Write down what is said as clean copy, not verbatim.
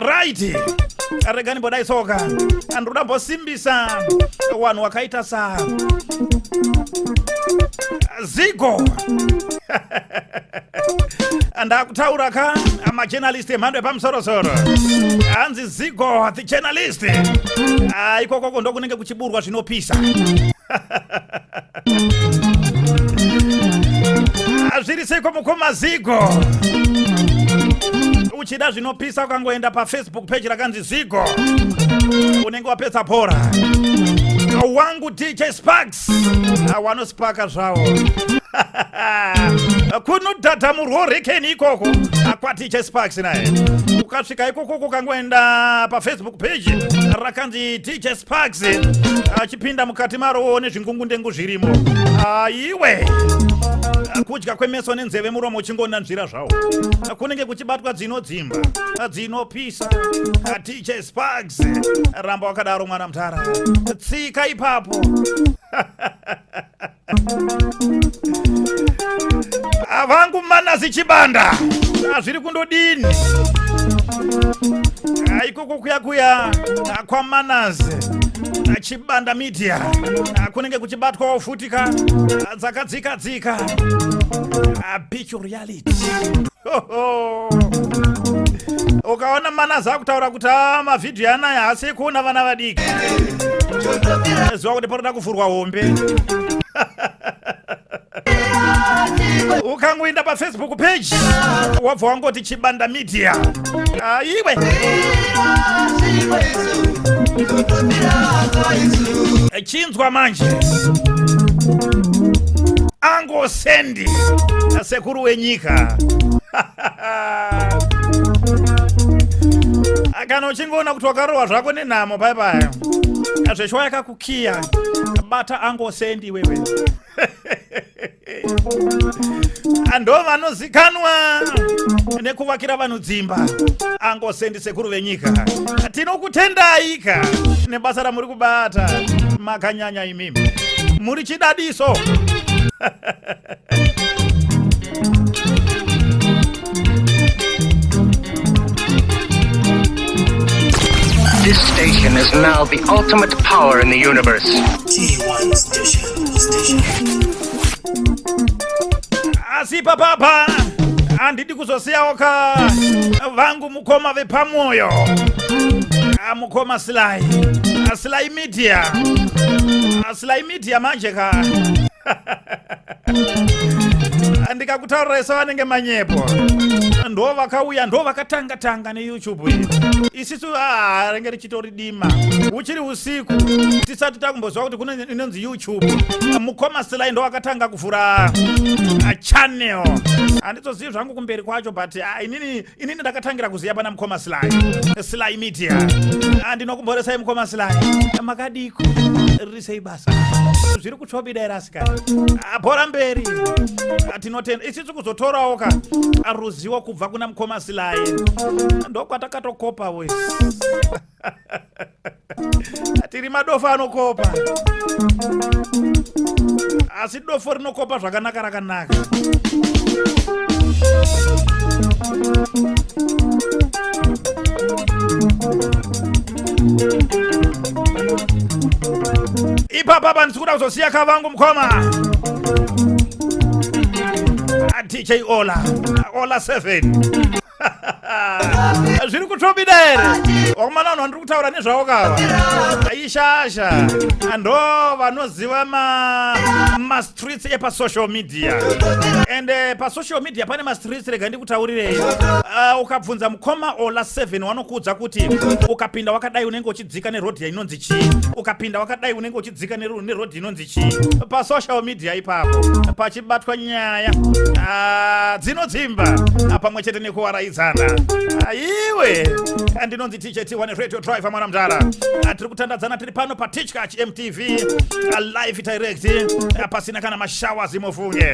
Right. Regani bodai soka. Andruda bosimbisa. Wanu wakaita sa Zigo. Andakutaura ka ama journalist emhando epamusoro-soro. Anzi Zigo the journalist. Ikoko ndokunenge kuchiburwa zvinopisa. Zviri seko mukoma Zigo. Uchida zvinopisa ukangoenda pa Facebook page rakanzi Zigo. Unenge wapedza pora. Wangu DJ Sparks. Wanospaka zvawo. Kunodhadha murworikeni ikoko kwa DJ Sparks naye. Ukasvika ikoko ukangoenda pa Facebook page rakanzi DJ Sparks. Achipinda mukati maro nezvingungundengu zvirimo. Iwe kudya kwemeso nenzeve muromo uchingoona nzira zvawo. Kunenge kuchibatwa dzinodzimba, dzinopisa. DJ Sparks ramba wakadaro mwana mutara. Tsika ipapo. Avangu Manazi Chibanda. Zviri kundodini. Ikoko kuya kwa Manazi Chibanda Media. Kunenge kuchibatwa ufutika dzakadzika. Beach reality. Ukaona Manazi akutaura kuti mavidhiyo anaya hasi kuna vana vadiki. Zwa kuti paroda kuvhurwa hombe. Ukangoenda pa Facebook page wabva wangoti Chibanda Media. Iwe chinzwa manje Angosendi sekuru wenyika. Akana uchingoona kuti wakarowa zvako nenhamo paipai. Zveshwa yakakukiya. Bata Angosendi wewe. Ando vanozikanwa nekuvakira vanhu dzimba. Angosendi sekuru venyika. Tinokutendaika nebasa ramuri kubata. Makanyanya imimi. Muri chidadiso. This station is now the ultimate power in the universe. T1 station. Asipa papa andidi kuzosiyaoka vangu mukoma vepamoyo. Mukoma Sly Media. Sly Media manje ka. Ndikakutaurira vanenge manyepo. Ndo vakauya ndo vakatanga ne YouTube. Isisu renge richitori dima. Uchiri usiku tisati takumbozwa kuti kuna inonzi YouTube. Mukoma Sly ndo vakatanga kuvhura channel. Anditoziva zvangu kumberi kwacho but inini ndakatangira kuziya pana Mukoma Sly Media. Ndinokumboresa Mukoma Sly. Makadiko risei basa. Zviri kuchobida rasika. Bora mberi. Tinotenda isisu kuzotorawo ka aruziwa kubva kuna Mukoma Sly. Ndokwatakakopa we. Tiri madofa anokopa. Asi dofo rinokopa zvakanaka. Ipapa ndikuda kuzosiya kavangu Mukoma. DJ Ola 7. Zviri kutobida ere. Wakumana vanhu vandiri kutaura nezvavo kava. Ishasha. Ando vanoziva ma streets epa social media. And pa social media pane ma streets rega ndikutaurirei. Ukabvunza Mukoma Ola 7 vanokudza kuti ukapinda wakadai unenge uchidzika neroad inonzi chii. Ukapinda wakadai unenge uchidzika neroad inonzi chii. Pa social media ipapo pachibatwa nyaya dzinodzimba pamwe chete nekuwaraidzana. Iwe ndinonzi TJT1 Radio Driver mwana mudara. Tiri kutandadzana tiri pano pa Tichkach MTV live direct pasina kana mashawa zimofunye.